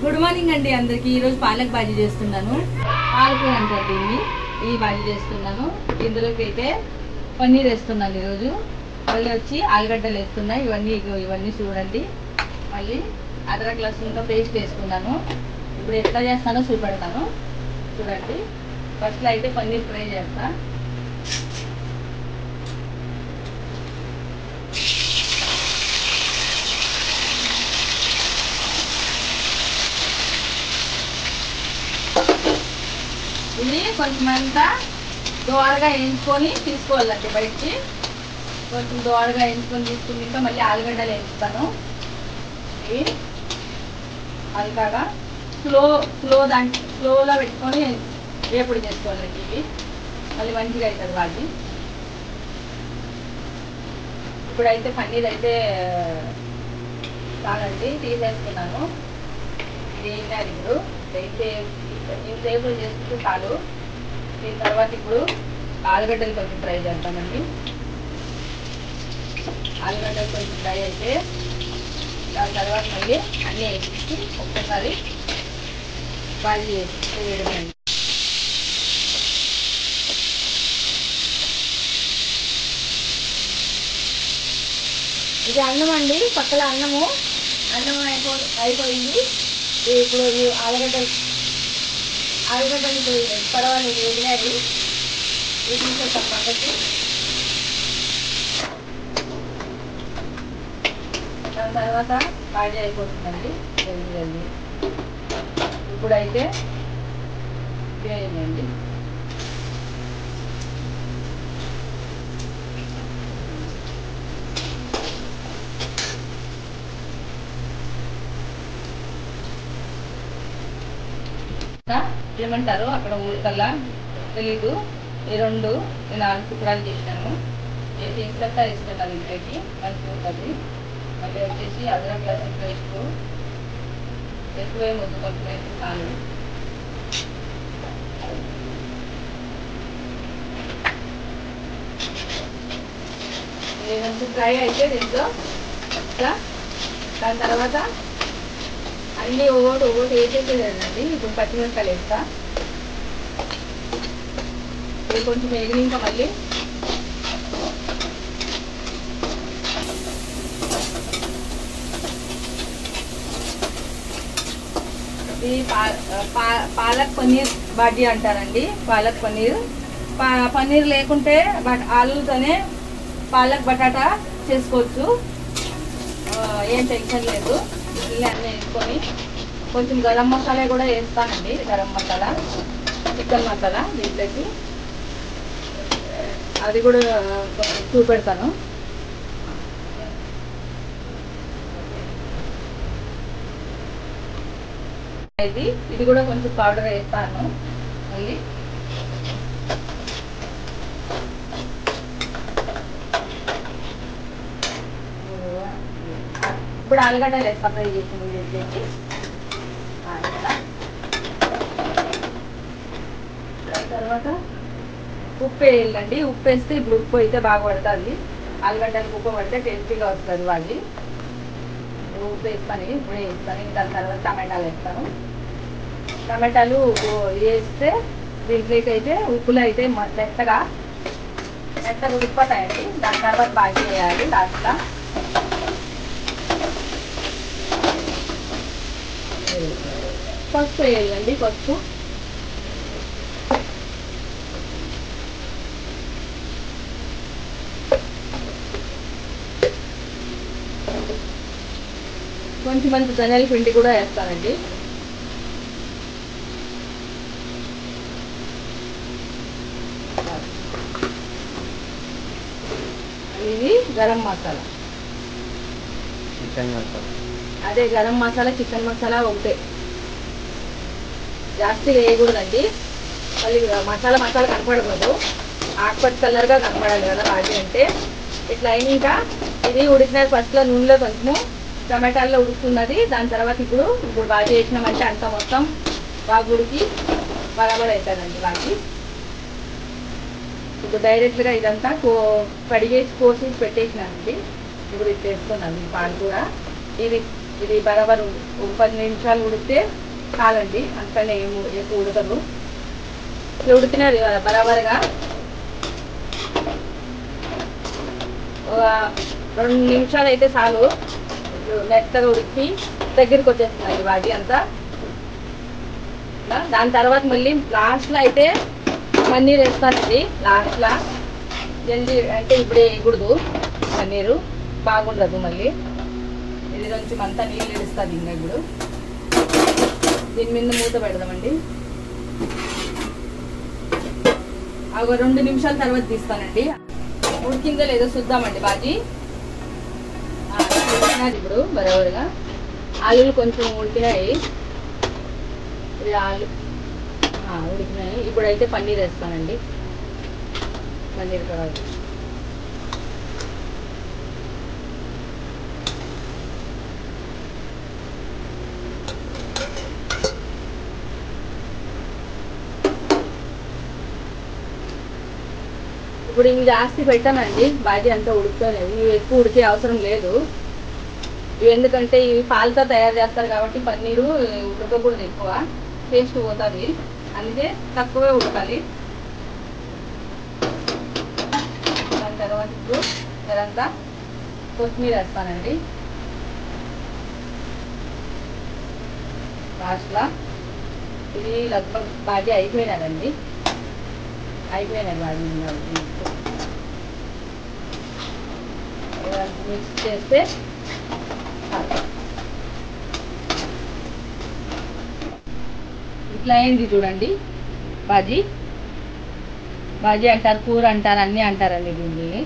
Good morning అండి అందరికి. ఈరోజు పాలక్ బాజీ చేస్తున్నాను. పాలకూర అంటారు దీన్ని. ఈ బాజీ చేస్తున్నాను. ఇందులోకి అయితే పన్నీర్ వేస్తున్నాను ఈరోజు. మళ్ళీ వచ్చి ఆలుగడ్డలు వేస్తున్నాయి. ఇవన్నీ చూడండి. మళ్ళీ అదరక్ లసూన్తో పేస్ట్ వేసుకున్నాను. ఇప్పుడు ఎట్లా చేస్తానో చూపెడతాను చూడండి. ఫస్ట్లో అయితే పన్నీర్ ఫ్రై చేస్తా. ఇది కొంచెం అంతా దోరగా వేయించుకొని తీసుకోవాలండి బయటికి. కొంచెం దోరగా వేయించుకొని తీసుకుని ఇంకా మళ్ళీ ఆలుగడ్డలు వేయించుతాను. ఇవి అల్కాగా స్లోలో పెట్టుకొని వేపుడు చేసుకోవాలండి. ఇవి మళ్ళీ మంచిగా అవుతుంది వాటి. ఇప్పుడైతే పన్నీర్ అయితే కాదండి తీసేసుకున్నాను. ఇది ఏంటది ఇప్పుడు ఇంతసేపు చేసుకుంటే చాలు. దీని తర్వాత ఇప్పుడు ఆలుగడ్డలు కొంచెం ఫ్రై చేస్తామండి. ఆలుగడ్డలు కొంచెం ఫ్రై అయితే దాని తర్వాత మళ్ళీ అన్నీ వేసి ఒక్కసారి బాజీ వేయడమండి. ఇది అన్నం అండి. పక్కన అన్నం అయిపోయింది. ఇప్పుడు ఆలుగడ్డలు పర్వాలేదు వేడినాయి. వీటిని కొంచెం పక్కకి. దాని తర్వాత బాజీ అయిపోతుందండి జల్దీ. ఇప్పుడైతే వేయండి. ఏమంటారు అక్కడ ఊరికల్లా తెలీదు. ఈ 4 టుకడాలు చేసినాను. వేసి ఇంట్లో వేసుకున్నాను. ఇంట్లోకి మంచిగా ఉంటుంది. మళ్ళీ వచ్చేసి అదరక్ లసూన్ పేస్ట్ ఎక్కువే ముద్దు కొంచెం వేసి చాలు. కొంచెం ఫ్రై అయితే దీంట్లో దాని తర్వాత అన్నీ ఒకటి వేసేసేదండి. ఇప్పుడు పచ్చిమిరపకాయలు వేస్తా. ఇది కొంచెం వేగిన ఇంకా మళ్ళీ ఇది పాలక్ పన్నీర్ బాజీ అంటారండి. పాలక్ పన్నీర్ లేకుంటే ఆలుతోనే పాలక్ బటాటా చేసుకోవచ్చు. ఏం టెన్షన్ లేదు. ఇల్లు అన్నీ వేసుకొని కొంచెం గరం మసాలా కూడా వేస్తానండి. గరం మసాలా, చికెన్ మసాలా దీంట్లోకి అది కూడా చూపెడతాను. ఇది కూడా కొంచెం పౌడర్ వేస్తాను మళ్ళీ. ఇప్పుడు ఆలుగడ్డలు వేస్తా ఫ్రై చేసి దీంట్లోకి. తర్వాత ఉప్పు వేయాలండి. ఉప్పు వేస్తే ఇప్పుడు ఉప్పు అయితే బాగా పడుతుంది. ఆలుగడ్డలకు ఉప్పు పడితే టేస్టీగా వస్తుంది బాజీ. ఉప్పు వేస్తాను. ఇప్పుడే వేస్తాను. దాని తర్వాత టమాటాలు వేస్తాను. టమాటాలు వేస్తే దీంట్లోకి అయితే ఉప్పులో అయితే మెత్తగా ఉడికిపోతాయండి. దాని తర్వాత బాజీ వేయాలి లాస్ట్లో. పసుపు వేయాలండి. పసుపు కొంచెం మంచి ధనియాల పిండి కూడా వేస్తానండి. ఇది గరం మసాలా, చికెన్ మసాలా. అదే గరం మసాలా, చికెన్ మసాలా ఒకటే. జాస్తిగా వేయకూడదండి. మళ్ళీ మసాలా కనపడకూడదు. ఆకుపచ్చ కలర్గా కనపడాలి కదా బాజీ అంటే. ఇట్లా అయినాక ఇది ఉడికిన ఫస్ట్లో నూనెలో కొంచెము టమాటాల్లో ఉడుకుతున్నది. దాని తర్వాత ఇప్పుడు బాజీ వేసినామంటే అంతా మొత్తం బాగా ఉడికి బరాబర్ అవుతుందండి బాజీ. ఇప్పుడు డైరెక్ట్గా ఇదంతా కడిగేసి కోసి పెట్టేసినానండి. ఇప్పుడు ఇది వేసుకున్నాను. ఈ పాలు కూడా ఇది ఇది బరాబర్ 10 నిమిషాలు ఉడికితే చాలండి, అంతనే ఎక్కువ ఉడకదు. ఇట్లా ఉడికినది బరాబర్గా ఒక 2 నిమిషాలు అయితే చాలు. మెత్తగా ఉడికి దగ్గరికి వచ్చేస్తుంది బాజీ అంతా. దాని తర్వాత మళ్ళీ లాస్ట్లో అయితే పన్నీర్ వేస్తానండి. లాస్ట్లో జల్దీ అంటే ఇప్పుడే వేయకూడదు, పన్నీరు బాగుండదు. మళ్ళీ ఇది కొంచెం అంతా నీళ్ళు ఇస్తుంది. ఇంకా ఇప్పుడు దీని మీద మూత పెడదామండి. ఒక 2 నిమిషాల తర్వాత తీస్తానండి. ఉడికిందో లేదో చూద్దామండి బాజీ. ఇప్పుడు బరాబరుగా ఆలులు కొంచెం ఉడికినాయి. ఆలు ఉడికినాయి. ఇప్పుడైతే పన్నీర్ వేస్తానండి. పన్నీర్ కర్రీ ఇప్పుడు ఇవి జాస్తి పెట్టానండి. బాజీ అంతా ఉడుకుతలేదు. ఇవి ఎక్కువ ఉడికే అవసరం లేదు. ఇవి ఎందుకంటే ఇవి పాలతో తయారు చేస్తారు కాబట్టి పన్నీరు ఉడకకూడదు, ఎక్కువ టేస్ట్ పోతుంది. అందుకే తక్కువే ఉడకాలి. దాని తర్వాత ఇప్పుడు ఇదంతా కొత్తిమీర వేస్తానండి లాస్ట్లో. ఇది లగ్భగ్ బాజీ అయిపోయినాదండి. అయిపోయినాయి బాజీ. మిక్స్ చేస్తే ఇట్లా అయింది చూడండి బాజీ. బాజీ అంటారు, కూర అంటారు, అన్నీ అంటారండి దీన్ని.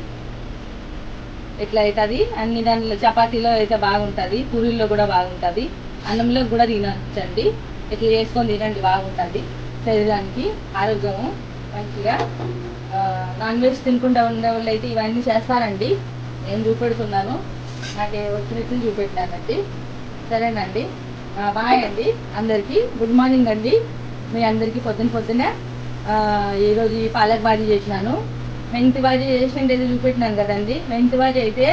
ఇట్లా అవుతుంది అన్ని. దానిలో చపాతీలో అయితే బాగుంటుంది, పూరీల్లో కూడా బాగుంటుంది, అన్నంలో కూడా తినచ్చండి. ఇట్లా చేసుకొని తినండి, బాగుంటుంది. శరీరానికి ఆరోగ్యము మంచిగా. నాన్ వెజ్ తినకుండా ఉండే వాళ్ళు అయితే ఇవన్నీ చేస్తారండి. నేను చూపెడుతున్నాను, నాకు వచ్చినట్టు చూపెట్టినానండి. సరేనండి, బాయ్ అండి అందరికీ. గుడ్ మార్నింగ్ అండి మీ అందరికీ. పొద్దున్నే ఈరోజు ఈ పాలక్ బాజీ చేసినాను. మెంతి బాజీ చేసినట్టు ఏదో చూపెట్టినాను కదండి. మెంతి బాజీ అయితే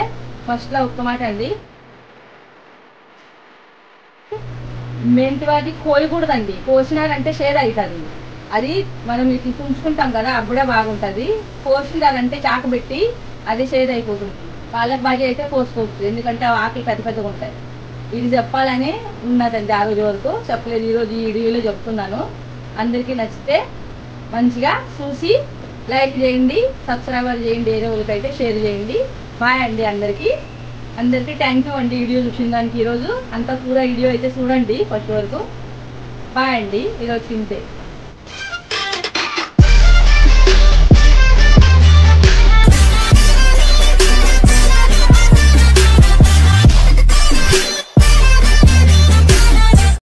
ఫస్ట్లో ఒక్క మాట అండి, మెంతి బాజీ కోయకూడదండి. కోసినారంటే షేర్ అవుతుంది. అది మనం ఇట్లా తుంచుకుంటాం కదా, అప్పుడే బాగుంటుంది. కోసినారంటే చాకు పెట్టి అది షేర్ అయిపోతుంది. పాలక్ బాజీ అయితే కోసుకోవచ్చు, ఎందుకంటే ఆ ఆకులు పెద్ద పెద్దగా ఉంటాయి. ఇది చెప్పాలని ఉన్నదండి. ఆ రోజు వరకు చెప్పలేదు, ఈరోజు ఈ వీడియోలో చెప్తున్నాను. అందరికీ నచ్చితే మంచిగా చూసి లైక్ చేయండి, సబ్స్క్రైబర్ చేయండి, వేరే వాళ్ళకైతే షేర్ చేయండి. బాయ్ అండి అందరికీ. థ్యాంక్ యూ అండి వీడియో చూసిన దానికి. ఈరోజు అంతా పూరా వీడియో అయితే చూడండి ఫస్ట్ వరకు. బాయ్ అండి. ఈరోజు తింటే